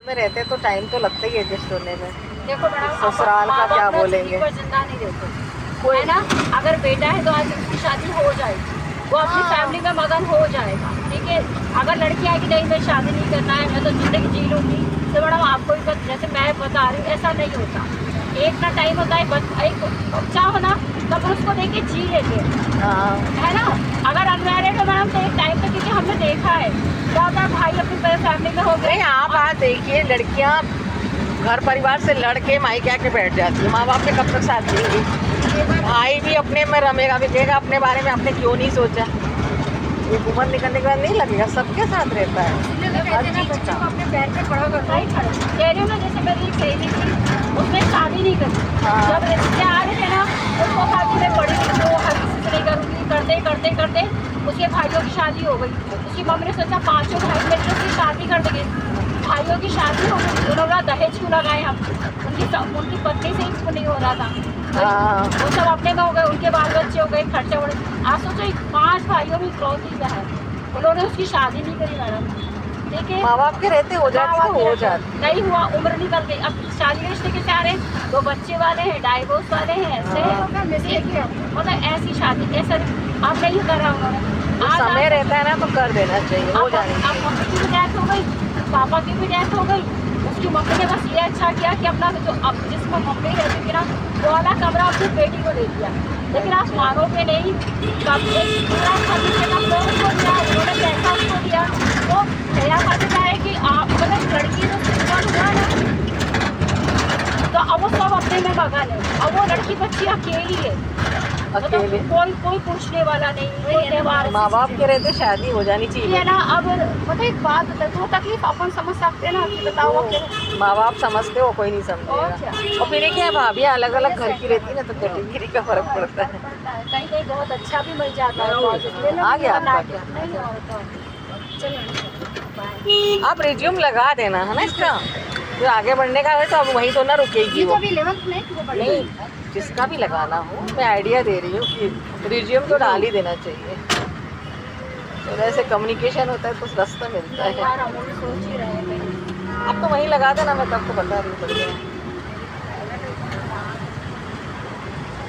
में रहते तो टाइम तो लगता ही एडजस्ट होने में। देखो मैडम, ससुराल का क्या बोलेंगे, कोई जिंदा नहीं देते कोई ना। अगर बेटा है तो आज उसकी शादी हो जाएगी, वो अपनी फैमिली में मगन हो जाएगा, ठीक है। अगर लड़की आएगी नहीं मैं शादी नहीं करना है, मैं तो जिंदगी जी लूँगी, तो मैडम आपको भी जैसे मैं बता रही हूँ ऐसा नहीं होता। एक ना टाइम होता है, एक बच्चा हो ना तब उसको देके जी लेते हैं, है ना। अगर अनमैरिड है मैडम तो एक टाइम तक, क्योंकि हमने देखा है क्या होता है, भाई अपनी फैमिली में हो गए। आप आज देखिए लड़कियां घर परिवार से लड़के मायके आके बैठ जाती है, माँ बाप ने कब तक साथ देंगे। भाई भी अपने में रमेगा भी, कहेगा अपने बारे में आपने क्यों नहीं सोचा। ये उम्र निकलने के बाद नहीं लगेगा, सबके साथ रहता है बच्चों को अपने पैर पे खड़ा करना ही खड़ा। कह रही हूँ ना, जैसे मेरी एक सहेली थी, उसने शादी नहीं करी। जब रिश्ते आ रहे थे ना, उसको शादी में पड़ी थी, तो हर किसी से नहीं करूँगी, करते करते करते उसके भाइयों की शादी हो गई। उसकी मम्मी ने सोचा पाँचों भाई मिलकर उसकी शादी कर देंगे। भाइयों की शादी हो गई, उन्होंने दहेज क्यों लगाए हम, उनकी पत्नी से ही नहीं हो रहा था, वो सब अपने में हो गए, उनके बाल बच्चे हो गए, खर्चे हो गए। आज सोचो 5 भाइयों में इकलौती है, उन्होंने उसकी शादी नहीं करी मैडम, ठीक है। माँ बाप के रहते हो जाती तो हो जाती, नहीं हुआ, उम्र निकल गई, अब शादी रिश्ते के चाह रहे, 2 बच्चे वाले हैं, डाइवोर्स वाले हैं, ऐसे मतलब ऐसी शादी ऐसा अब नहीं करा उन्होंने। समय रहता है ना तो कर देना चाहिए, हो जाए। अब मम्मी की भी डेथ हो गई, पापा की भी डेथ हो गई, उसकी मम्मी ने बस ये अच्छा किया कि अपना जो अब जिसमें मम्मी रहती थी ना, वो वाला कमरा अपनी बेटी को दे दिया। लेकिन आप मानोगे नहीं, कब एक पूरा फर्नीचर का फ्लोर उसको दिया, उन्होंने पैसा उसको दिया। तो मेरा मतलब है कि आप मतलब लड़की जो सिंगल हुआ ना, तो अब वो सब अपने में मगन है, अब वो लड़की बच्ची अकेली है, अकेले कोई पूछने वाला नहीं, कोई त्यौहार। माँ बाप के रहते शादी हो जानी चाहिए ना। अब मतलब एक बात बता, तो तकलीफ अपन समझ सकते हैं ना, कि बताओ माँ बाप समझते हो, कोई नहीं समझेगा। और फिर क्या भाभी अलग अलग घर की रहती है ना, तो कैटेगरी का फर्क पड़ता है। कहीं कहीं बहुत अच्छा भी मिल जाता है। आ गया आपका, आप रिज्यूम लगा देना है ना इसका, जो आगे बढ़ने का है तो अब वहीं तो ना रुकेगी वो। नहीं, जिसका भी लगाना हो, मैं आइडिया दे रही हूँ कि रिज्यूम तो डाल ही देना चाहिए, तो वैसे कम्युनिकेशन होता है तो रास्ता मिलता है। अब तो वहीं लगा देना, मैं तब को बता रही हूँ। बढ़िया,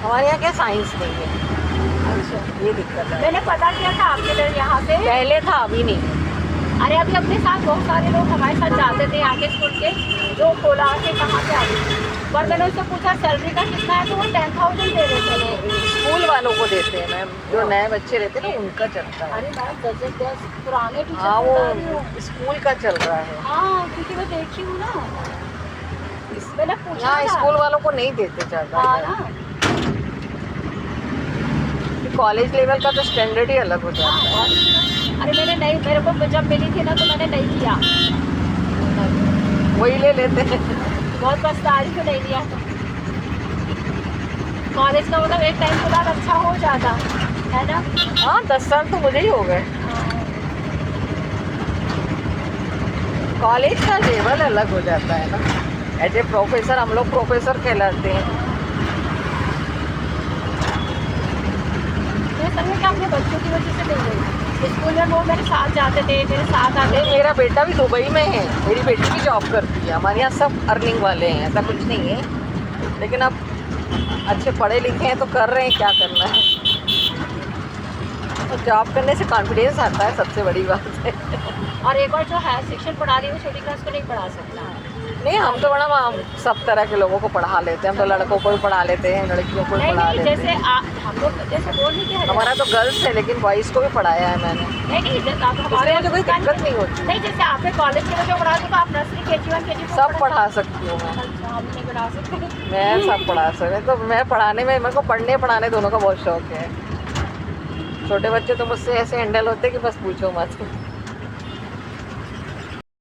हमारे यहाँ क्या साइंस नहीं है। अच्छा, ये दिक्कत है। मैंने पता किया था आपके इधर यहाँ पे, पहले था अभी नहीं। अरे अभी अपने साथ बहुत सारे लोग हमारे साथ जाते थे आगे स्कूल के, जो कोला से कहाँ से आते, पर मैंने उससे पूछा सैलरी का कितना है, तो वो 10,000 दे रहे थे। स्कूल वालों को देते हैं मैम, जो नए बच्चे रहते हैं ना उनका चलता है। अरे मैम 10 पुराने टीचर, हाँ वो स्कूल का चल रहा है। हाँ क्योंकि मैं देखी हूँ ना, मैंने पूछा यहाँ स्कूल वालों को नहीं देते ज़्यादा। कॉलेज लेवल का तो स्टैंडर्ड ही अलग हो जाता है। अरे मैंने नहीं, मेरे को जब मिली थी ना तो मैंने नहीं किया, वही ले लेते हैं। बहुत पछताई क्यों नहीं लिया। तो कॉलेज का मतलब एक टाइम के बाद अच्छा हो जाता है ना। हाँ 10 साल तो मुझे ही हो गए। कॉलेज का लेवल अलग हो जाता है ना, एज ए प्रोफेसर हम लोग प्रोफेसर कहलाते हैं। अपने बच्चों की वजह से नहीं गई स्कूल में, वो मेरे साथ जाते थे, मेरे साथ आते थे। मेरा बेटा भी दुबई में है, मेरी बेटी भी जॉब करती है। हमारे यहाँ सब अर्निंग वाले हैं, ऐसा कुछ नहीं है, लेकिन अब अच्छे पढ़े लिखे हैं तो कर रहे हैं, क्या करना है। तो जॉब करने से कॉन्फिडेंस आता है, सबसे बड़ी बात है। और एक बार जो हायर सेक्शन पढ़ा रही है वो छोटी क्लास को नहीं पढ़ा सकता है। नहीं, हम तो बड़ा सब तरह के लोगों को पढ़ा लेते हैं। हम तो लड़कों को भी पढ़ा लेते हैं, लड़कियों को भी पढ़ा लेते हैं। जैसे हम लोग जैसे बोल नहीं कि हमारा तो गर्ल्स है, लेकिन बॉयज़ को भी पढ़ाया है मैंने। नहीं हमारे मुझे कोई दिक्कत नहीं होती। नहीं, जैसे आपने कॉलेज के जो पढ़ा तो आप नर्सरी KG1 KG2 सब पढ़ा सकती हूँ मैं। हम नहीं पढ़ा सकते। मैं सब पढ़ा सकती, तो मैं पढ़ाने में, मेरे को पढ़ने पढ़ाने दोनों का बहुत शौक है। छोटे बच्चे तो मुझसे ऐसे हैंडल होते कि बस पूछो मत।